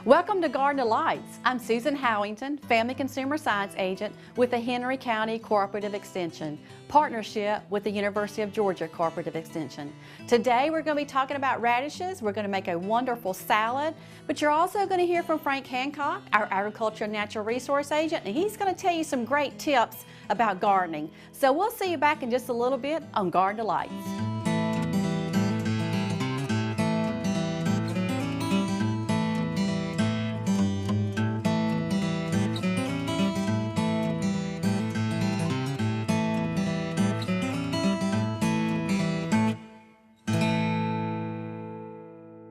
Welcome to Garden Delights. I'm Susan Howington, Family Consumer Science Agent with the Henry County Cooperative Extension, partnership with the University of Georgia Cooperative Extension. Today we're going to be talking about radishes. We're going to make a wonderful salad, but you're also going to hear from Frank Hancock, our Agriculture and Natural Resource Agent, and he's going to tell you some great tips about gardening. So we'll see you back in just a little bit on Garden Delights.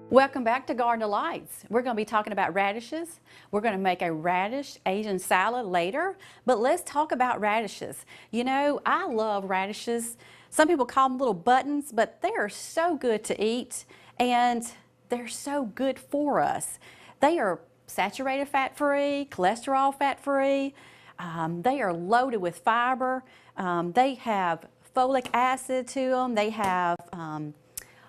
Welcome back to Garden Delights. We're going to be talking about radishes. We're going to make a radish Asian salad later, but let's talk about radishes. You know, I love radishes. Some people call them little buttons, but they are so good to eat and they're so good for us. They are saturated fat-free, cholesterol fat-free. They are loaded with fiber. They have folic acid to them. They have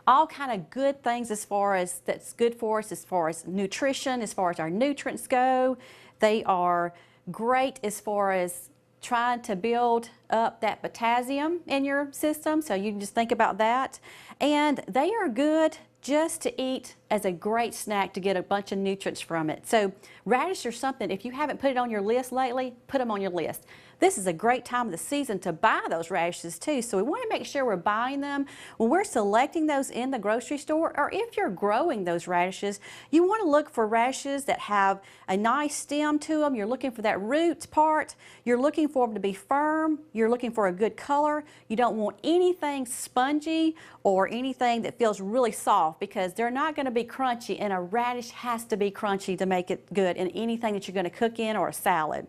all kind of good things as far as that's good for us, as far as nutrition, as far as our nutrients go. They are great as far as trying to build up that potassium in your system, so you can just think about that. And they are good just to eat as a great snack to get a bunch of nutrients from it. So radish are something, if you haven't put it on your list lately, put them on your list. This is a great time of the season to buy those radishes too, so we want to make sure we're buying them when we're selecting those in the grocery store, or if you're growing those radishes, you want to look for radishes that have a nice stem to them. You're looking for that root part. You're looking for them to be firm. You're looking for a good color. You don't want anything spongy or anything that feels really soft, because they're not going to be crunchy, and a radish has to be crunchy to make it good in anything that you're going to cook in or a salad.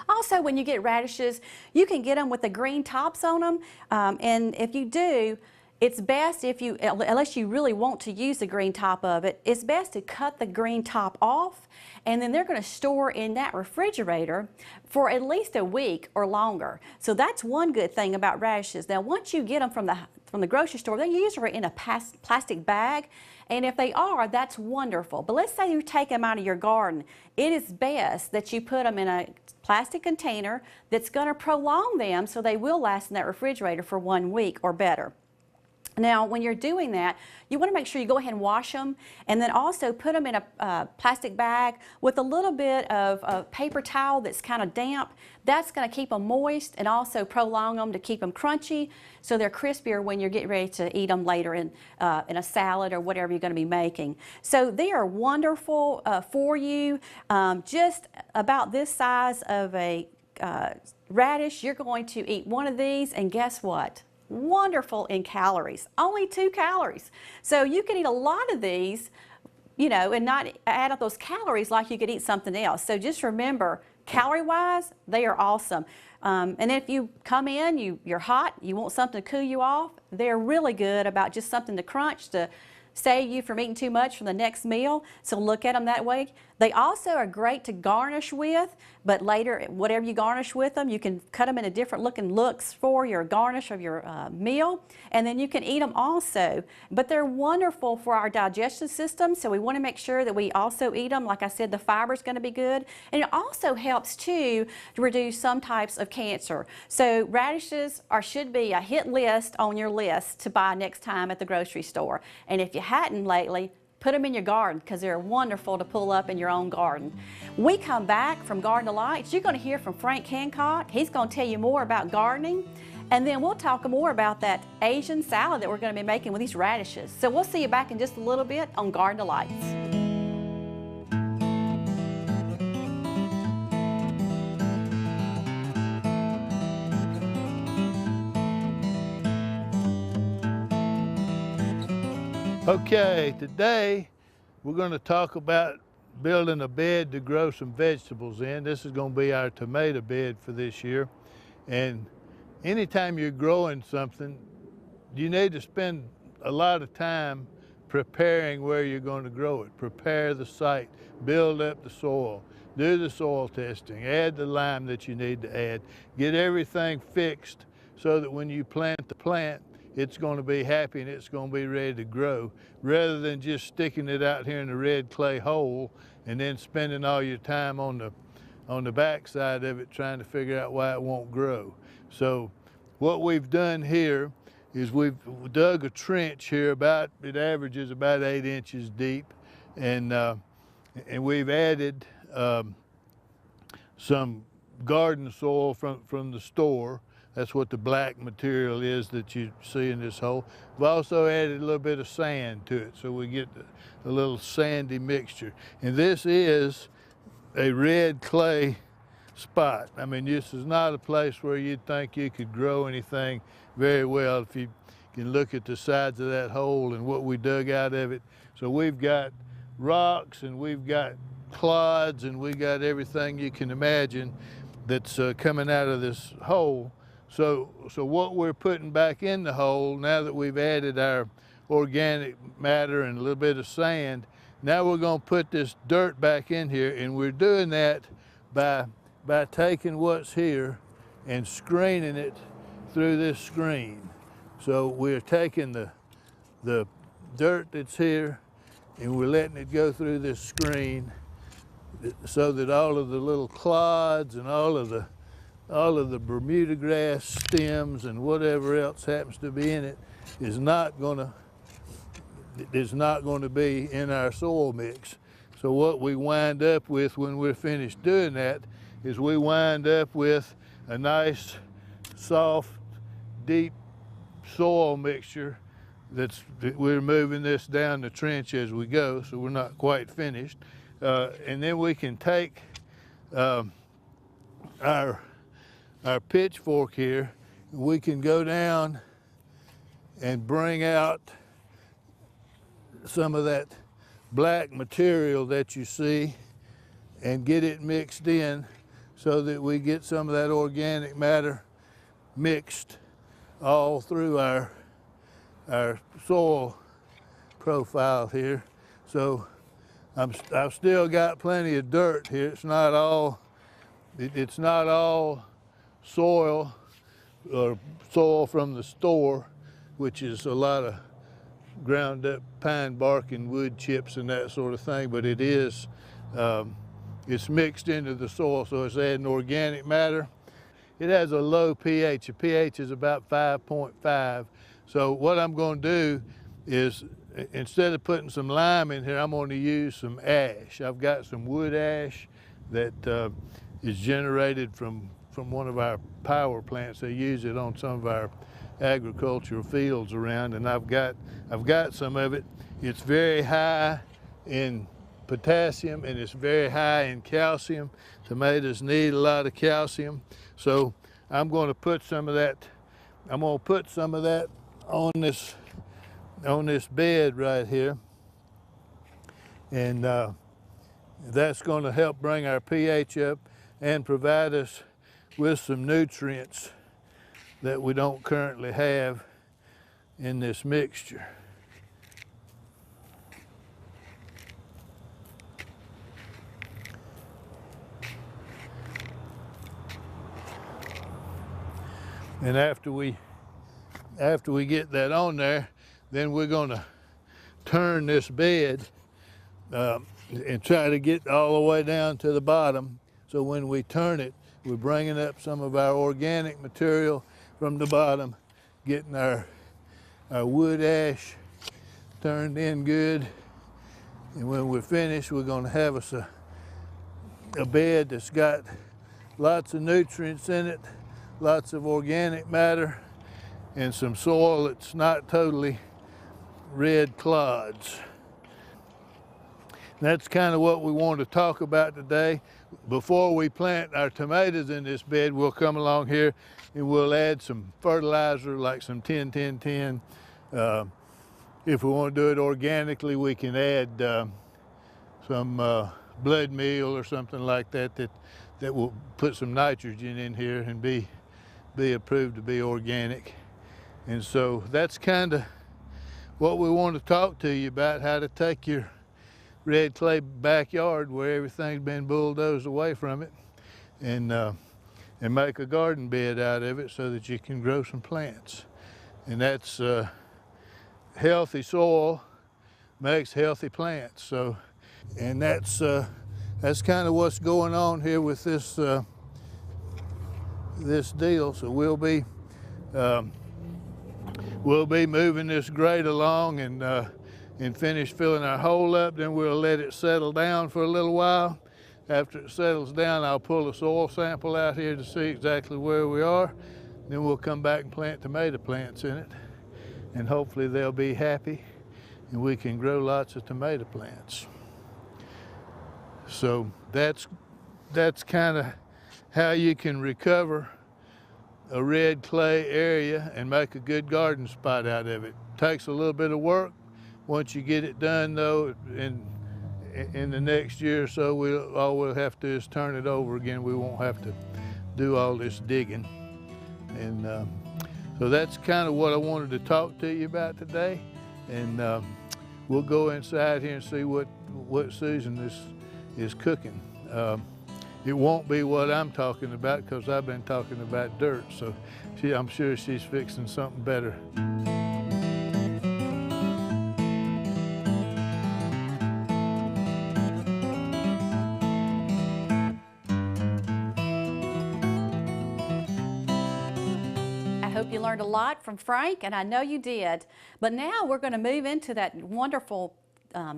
Also, when you get radishes, you can get them with the green tops on them, and if you do, it's best if you, unless you really want to use the green top of it, it's best to cut the green top off, and then they're going to store in that refrigerator for at least a week or longer. So that's one good thing about radishes. Now, once you get them from the grocery store, they usually are in a plastic bag, and if they are, that's wonderful. But let's say you take them out of your garden. It is best that you put them in a plastic container that's going to prolong them so they will last in that refrigerator for 1 week or better. Now, when you're doing that, you want to make sure you go ahead and wash them, and then also put them in a plastic bag with a little bit of a paper towel that's kind of damp. That's going to keep them moist and also prolong them to keep them crunchy, so they're crispier when you're getting ready to eat them later in a salad or whatever you're going to be making. So they are wonderful for you. Just about this size of a radish, you're going to eat one of these, and guess what? Wonderful in calories, only 2 calories. So you can eat a lot of these, you know, and not add up those calories like you could eat something else. So just remember, calorie-wise, they are awesome. And if you come in, you're hot, you want something to cool you off, they're really good about just something to crunch to save you from eating too much for the next meal. So look at them that way. They also are great to garnish with, but later, whatever you garnish with them, you can cut them into different looks for your garnish of your meal, and then you can eat them also. But they're wonderful for our digestion system, so we want to make sure that we also eat them. Like I said, the fiber is going to be good, and it also helps too to reduce some types of cancer. So radishes should be a hit list on your list to buy next time at the grocery store. And if you hadn't lately, put them in your garden, because they're wonderful to pull up in your own garden. We come back from Garden Delights. You're going to hear from Frank Hancock. He's going to tell you more about gardening, and then we'll talk more about that Asian salad that we're going to be making with these radishes. So we'll see you back in just a little bit on Garden Delights. Okay, today we're going to talk about building a bed to grow some vegetables in. This is going to be our tomato bed for this year. And anytime you're growing something, you need to spend a lot of time preparing where you're going to grow it. Prepare the site, build up the soil, do the soil testing, add the lime that you need to add, get everything fixed so that when you plant the plant, it's going to be happy and it's going to be ready to grow, rather than just sticking it out here in the red clay hole and then spending all your time on the back side of it trying to figure out why it won't grow. So what we've done here is we've dug a trench here, it averages about 8 inches deep, and we've added some garden soil from the store. That's what the black material is that you see in this hole. We've also added a little bit of sand to it, so we get a little sandy mixture. And this is a red clay spot. I mean, this is not a place where you'd think you could grow anything very well if you can look at the sides of that hole and what we dug out of it. So we've got rocks and we've got clods and we got everything you can imagine that's coming out of this hole. So what we're putting back in the hole, now that we've added our organic matter and a little bit of sand, now we're going to put this dirt back in here, and we're doing that by taking what's here and screening it through this screen. So we're taking the dirt that's here and we're letting it go through this screen so that all of the little clods and all of the Bermuda grass stems and whatever else happens to be in it is not going to be in our soil mix. So what we wind up with when we're finished doing that is we wind up with a nice, soft, deep soil mixture that we're moving this down the trench as we go, so we're not quite finished. And then we can take our pitchfork here, we can go down and bring out some of that black material that you see and get it mixed in so that we get some of that organic matter mixed all through our soil profile here. So I've still got plenty of dirt here. It's not all soil or soil from the store, which is a lot of ground up pine bark and wood chips and that sort of thing, but it is, it's mixed into the soil, so it's adding organic matter. It has a low pH. The pH is about 5.5. So what I'm going to do is, instead of putting some lime in here, I'm going to use some ash. I've got some wood ash that is generated from one of our power plants. They use it on some of our agricultural fields around, and I've got some of it. It's very high in potassium and it's very high in calcium. Tomatoes need a lot of calcium, so I'm going to put some of that. I'm going to put some of that on this bed right here, and that's going to help bring our pH up and provide us with some nutrients that we don't currently have in this mixture. And after we get that on there, then we're going to turn this bed and try to get all the way down to the bottom. So when we turn it, we're bringing up some of our organic material from the bottom, getting our wood ash turned in good. And when we're finished, we're going to have us a bed that's got lots of nutrients in it, lots of organic matter, and some soil that's not totally red clods. That's kind of what we want to talk about today. Before we plant our tomatoes in this bed, we'll come along here and we'll add some fertilizer, like some 10-10-10. If we want to do it organically, we can add some blood meal or something like that will put some nitrogen in here and be approved to be organic. And so that's kind of what we want to talk to you about, how to take your red clay backyard where everything's been bulldozed away from it and make a garden bed out of it so that you can grow some plants. And that's healthy soil makes healthy plants. So, and that's kind of what's going on here with this this deal. So we'll be moving this grate along and finish filling our hole up. Then we'll let it settle down for a little while. After it settles down, I'll pull a soil sample out here to see exactly where we are. Then we'll come back and plant tomato plants in it, and hopefully they'll be happy and we can grow lots of tomato plants. So that's kind of how you can recover a red clay area and make a good garden spot out of it. Takes a little bit of work. Once you get it done though, in the next year or so, all we'll have to do is turn it over again. We won't have to do all this digging. And so that's kind of what I wanted to talk to you about today. And we'll go inside here and see what Susan is cooking. It won't be what I'm talking about because I've been talking about dirt. So I'm sure she's fixing something better. I hope you learned a lot from Frank, and I know you did. But now we're going to move into that wonderful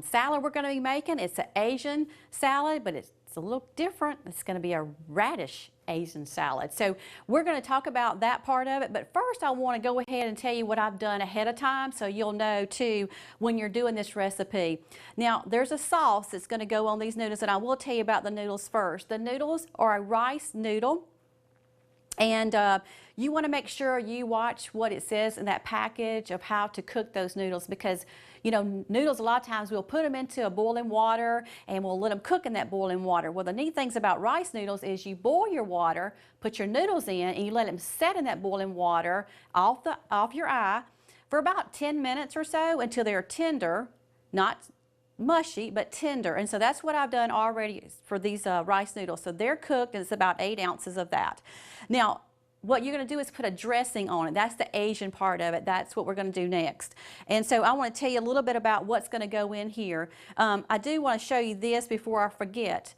salad we're going to be making. It's an Asian salad, but it's a little different. It's going to be a radish Asian salad. So we're going to talk about that part of it. But first I want to go ahead and tell you what I've done ahead of time so you'll know too when you're doing this recipe. Now there's a sauce that's going to go on these noodles, and I will tell you about the noodles first. The noodles are a rice noodle. And you want to make sure you watch what it says in that package of how to cook those noodles, because you know, noodles a lot of times we'll put them into a boiling water and we'll let them cook in that boiling water. Well, the neat things about rice noodles is you boil your water, put your noodles in, and you let them set in that boiling water off your eye for about 10 minutes or so until they're tender, not mushy, but tender. And so that's what I've done already for these rice noodles. So they're cooked, and it's about 8 ounces of that. Now, what you're going to do is put a dressing on it. That's the Asian part of it. That's what we're going to do next. And so I want to tell you a little bit about what's going to go in here. I do want to show you this before I forget.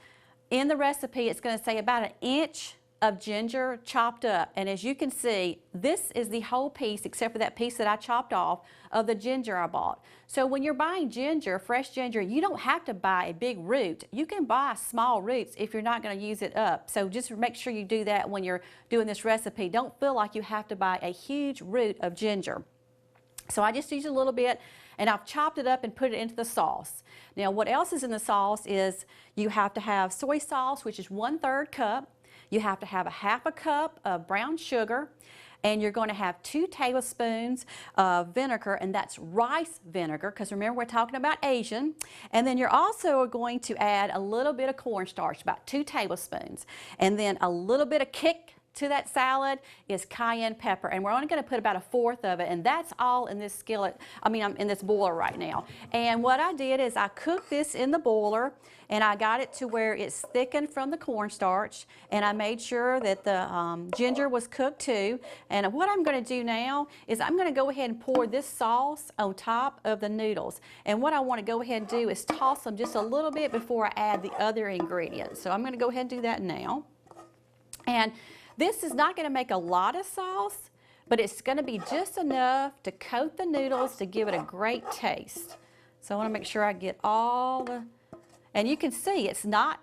In the recipe, it's going to say about 1 inch of ginger chopped up, and as you can see, this is the whole piece except for that piece that I chopped off of the ginger I bought. So when you're buying ginger, fresh ginger, you don't have to buy a big root. You can buy small roots if you're not going to use it up. So just make sure you do that when you're doing this recipe. Don't feel like you have to buy a huge root of ginger. So I just used a little bit, and I've chopped it up and put it into the sauce. Now what else is in the sauce is you have to have soy sauce, which is 1/3 cup. You have to have a 1/2 cup of brown sugar, and you're going to have 2 tablespoons of vinegar, and that's rice vinegar, because remember we're talking about Asian. And then you're also going to add a little bit of cornstarch, about 2 tablespoons, and then a little bit of kick to that salad is cayenne pepper, and we're only going to put about 1/4 of it, and that's all in this skillet. I'm in this boiler right now. And what I did is I cooked this in the boiler, and I got it to where it's thickened from the cornstarch, and I made sure that the ginger was cooked too. And what I'm going to do now is I'm going to go ahead and pour this sauce on top of the noodles. And what I want to go ahead and do is toss them just a little bit before I add the other ingredients. So I'm going to go ahead and do that now. And this is not going to make a lot of sauce, but it's going to be just enough to coat the noodles to give it a great taste. So I want to make sure I get all the, and you can see it's not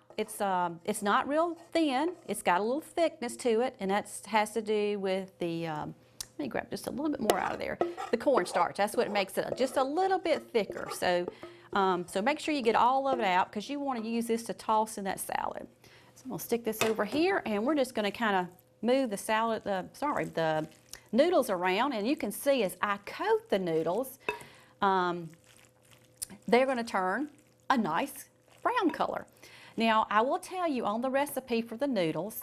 real thin. It's got a little thickness to it, and that has to do with the, let me grab just a little bit more out of there, the cornstarch. That's what makes it just a little bit thicker. So, so make sure you get all of it out, because you want to use this to toss in that salad. So I'm going to stick this over here, and we're just going to kind of move the noodles around, and you can see as I coat the noodles, they're going to turn a nice brown color. Now I will tell you on the recipe for the noodles,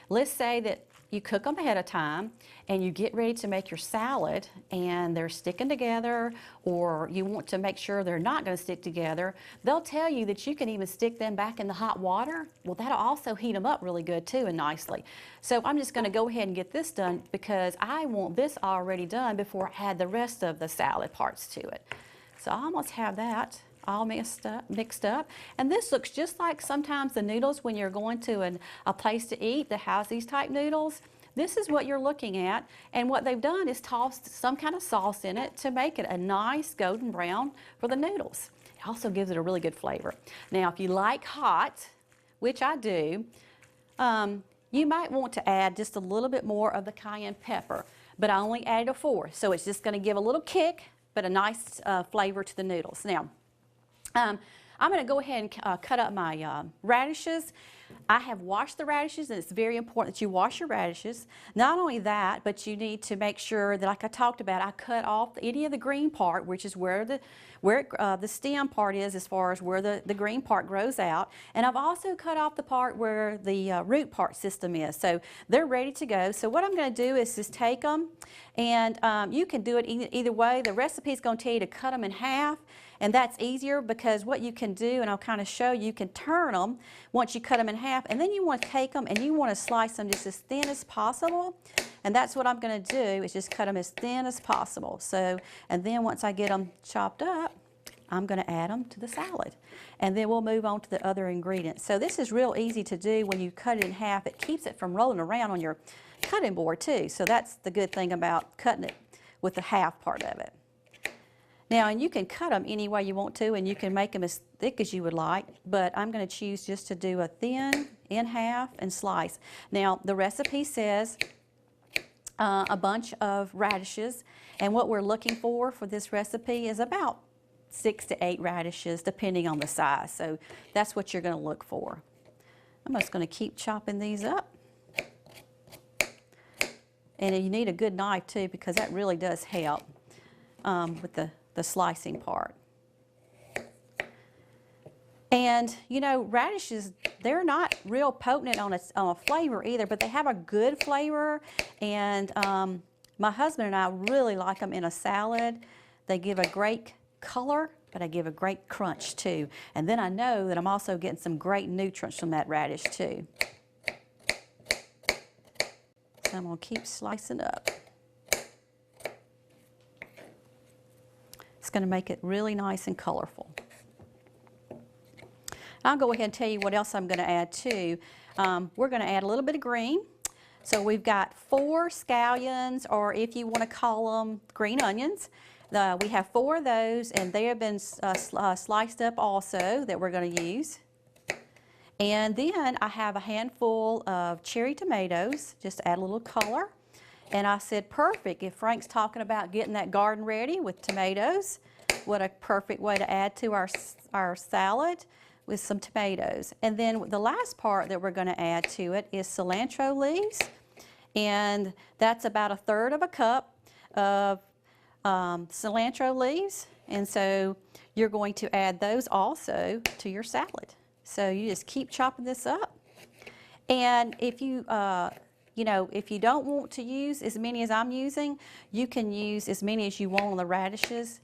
let's say that you cook them ahead of time and you get ready to make your salad and they're sticking together, or you want to make sure they're not going to stick together, they'll tell you that you can even stick them back in the hot water. Well, that'll also heat them up really good too and nicely. So I'm just going to go ahead and get this done because I want this already done before I add the rest of the salad parts to it. So I almost have that all mixed up. And this looks just like sometimes the noodles when you're going to a place to eat that has these type noodles. This is what you're looking at, and what they've done is tossed some kind of sauce in it to make it a nice golden brown for the noodles. It also gives it a really good flavor. Now, if you like hot, which I do, you might want to add just a little bit more of the cayenne pepper, but I only added a 4, so it's just going to give a little kick, but a nice flavor to the noodles. Now, I'm going to go ahead and cut up my radishes. I have washed the radishes, and it's very important that you wash your radishes. Not only that, but you need to make sure that, like I talked about, I cut off any of the green part, which is where the stem part is, as far as where the green part grows out. And I've also cut off the part where the root part system is. So they're ready to go. So what I'm going to do is just take them, and you can do it either way. The recipe is going to tell you to cut them in half. And that's easier because what you can do, and I'll kind of show you, can turn them once you cut them in half, and then you want to take them and you want to slice them just as thin as possible. And that's what I'm going to do, is just cut them as thin as possible. So, and then once I get them chopped up, I'm going to add them to the salad. And then we'll move on to the other ingredients. So this is real easy to do when you cut it in half. It keeps it from rolling around on your cutting board too. So that's the good thing about cutting it with the half part of it. Now, and you can cut them any way you want to, and you can make them as thick as you would like, but I'm going to choose just to do a thin in half and slice. Now, the recipe says a bunch of radishes, and what we're looking for this recipe is about 6 to 8 radishes, depending on the size. So that's what you're going to look for. I'm just going to keep chopping these up. And you need a good knife too, because that really does help with the slicing part. And you know, radishes, they're not real potent on a flavor either, but they have a good flavor. And my husband and I really like them in a salad. They give a great color, but they give a great crunch too. And then I know that I'm also getting some great nutrients from that radish too. So I'm going to keep slicing up. It's going to make it really nice and colorful. I'll go ahead and tell you what else I'm going to add too. We're going to add a little bit of green. So we've got 4 scallions, or if you want to call them green onions. We have 4 of those, and they have been sliced up also that we're going to use. And then I have a handful of cherry tomatoes, just to add a little color. And I said, perfect, if Frank's talking about getting that garden ready with tomatoes, what a perfect way to add to our salad with some tomatoes. And then the last part that we're going to add to it is cilantro leaves. And that's about 1/3 cup of cilantro leaves. And so you're going to add those also to your salad. So you just keep chopping this up. And if you if you don't want to use as many as I'm using, you can use as many as you want on the radishes.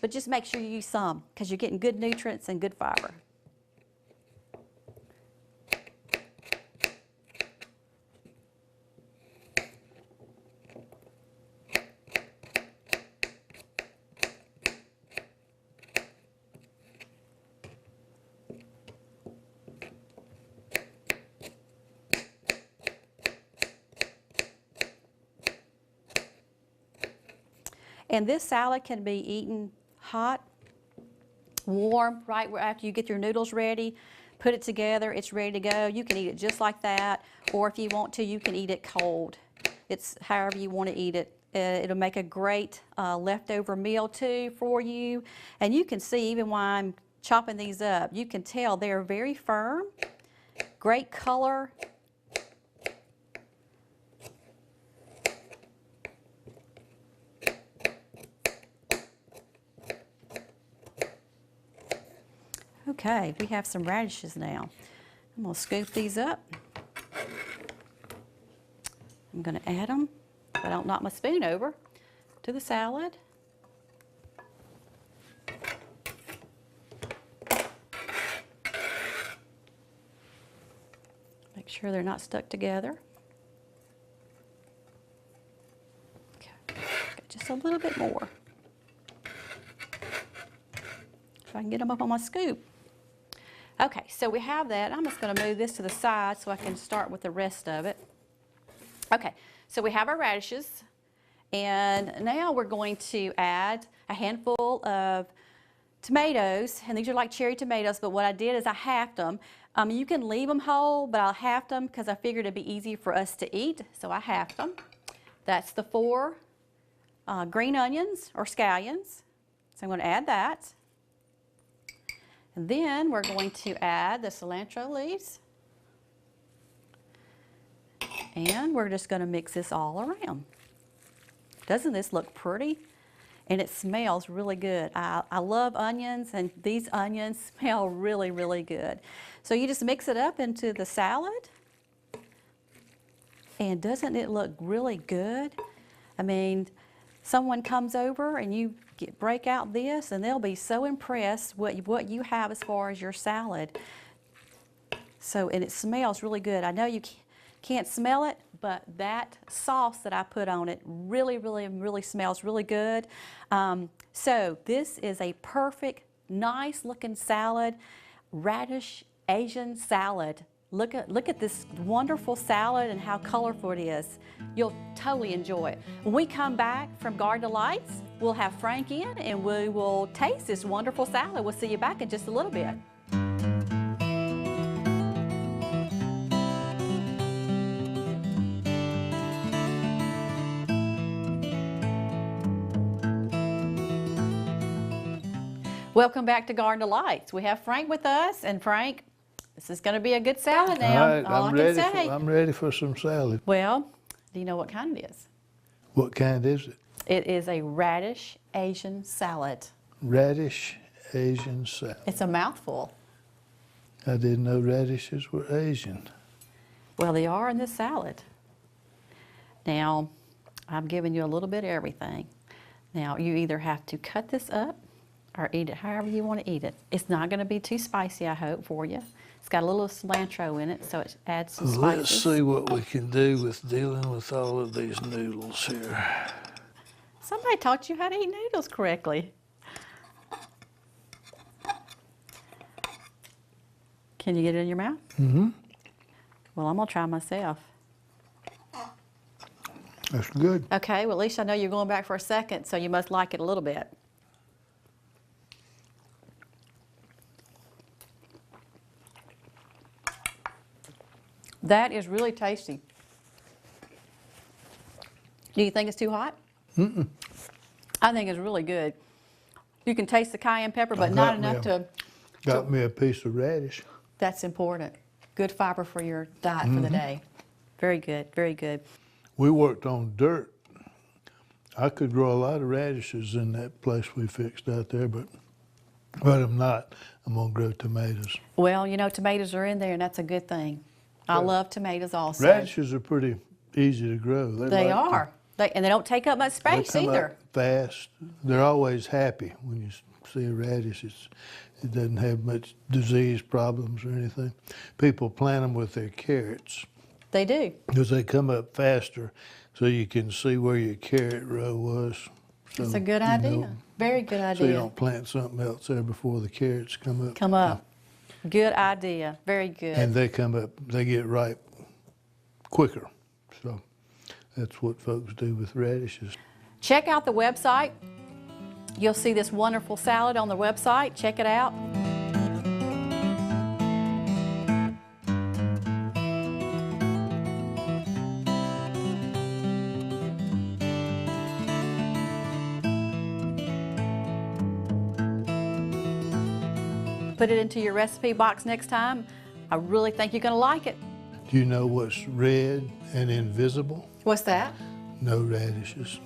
But just make sure you use some, because you're getting good nutrients and good fiber. And this salad can be eaten hot, warm, right after you get your noodles ready. Put it together, it's ready to go. You can eat it just like that, or if you want to, you can eat it cold. It's however you want to eat it. It'll make a great leftover meal too for you. And you can see, even while I'm chopping these up, you can tell they're very firm, great color. Okay, we have some radishes now. I'm going to scoop these up. I'm going to add them, but I don't knock my spoon over, to the salad. Make sure they're not stuck together. Okay, got just a little bit more. If I can get them up on my scoop. Okay, so we have that. I'm just going to move this to the side so I can start with the rest of it. Okay, so we have our radishes, and now we're going to add a handful of tomatoes, and these are like cherry tomatoes, but what I did is I halved them. You can leave them whole, but I halved them because I figured it'd be easy for us to eat, so I halved them. That's the 4 green onions or scallions, so I'm going to add that. And then we're going to add the cilantro leaves. And we're just going to mix this all around. Doesn't this look pretty? And it smells really good. I love onions, and these onions smell really, really good. So you just mix it up into the salad. And doesn't it look really good? I mean, someone comes over and you break out this, and they'll be so impressed what you have as far as your salad. So, and it smells really good. I know you can't smell it, but that sauce that I put on it really, really, really smells really good. So this is a perfect, nice looking salad, radish Asian salad. Look at this wonderful salad and how colorful it is. You'll totally enjoy it. When we come back from Garden Delights, we'll have Frank in and we will taste this wonderful salad. We'll see you back in just a little bit. Welcome back to Garden Delights. We have Frank with us, and Frank, this is going to be a good salad now. All right, all I can say. I'm ready for some salad. Well, do you know what kind it is? What kind is it? It is a radish Asian salad. Radish Asian salad. It's a mouthful. I didn't know radishes were Asian. Well, they are in this salad. Now, I'm giving you a little bit of everything. Now, you either have to cut this up or eat it however you want to eat it. It's not going to be too spicy, I hope, for you. It's got a little cilantro in it, so it adds some spices. Let's see what we can do with dealing with all of these noodles here. Somebody taught you how to eat noodles correctly. Can you get it in your mouth? Mm-hmm. Well, I'm going to try myself. That's good. Okay, well, at least I know you're going back for a second, so you must like it a little bit. That is really tasty. Do you think it's too hot? Mm-mm. I think it's really good. You can taste the cayenne pepper, but not enough to... Got me a piece of radish. That's important. Good fiber for your diet for the day. Very good, very good. We worked on dirt. I could grow a lot of radishes in that place we fixed out there, but I'm not. I'm gonna grow tomatoes. Well, you know, tomatoes are in there, and that's a good thing. I love tomatoes also. Radishes are pretty easy to grow. They are. And they don't take up much space they come either. Up fast. They're always happy when you see a radish. It doesn't have much disease problems or anything. People plant them with their carrots. They do. Because they come up faster, so you can see where your carrot row was. So, That's a good idea. Very good idea. So you don't plant something else there before the carrots come up. Come up. Good idea. Very good. And they come up, they get ripe quicker. So that's what folks do with radishes. Check out the website. You'll see this wonderful salad on the website. Check it out. Put it into your recipe box next time. I really think you're going to like it. Do you know what's red and invisible? What's that? No radishes.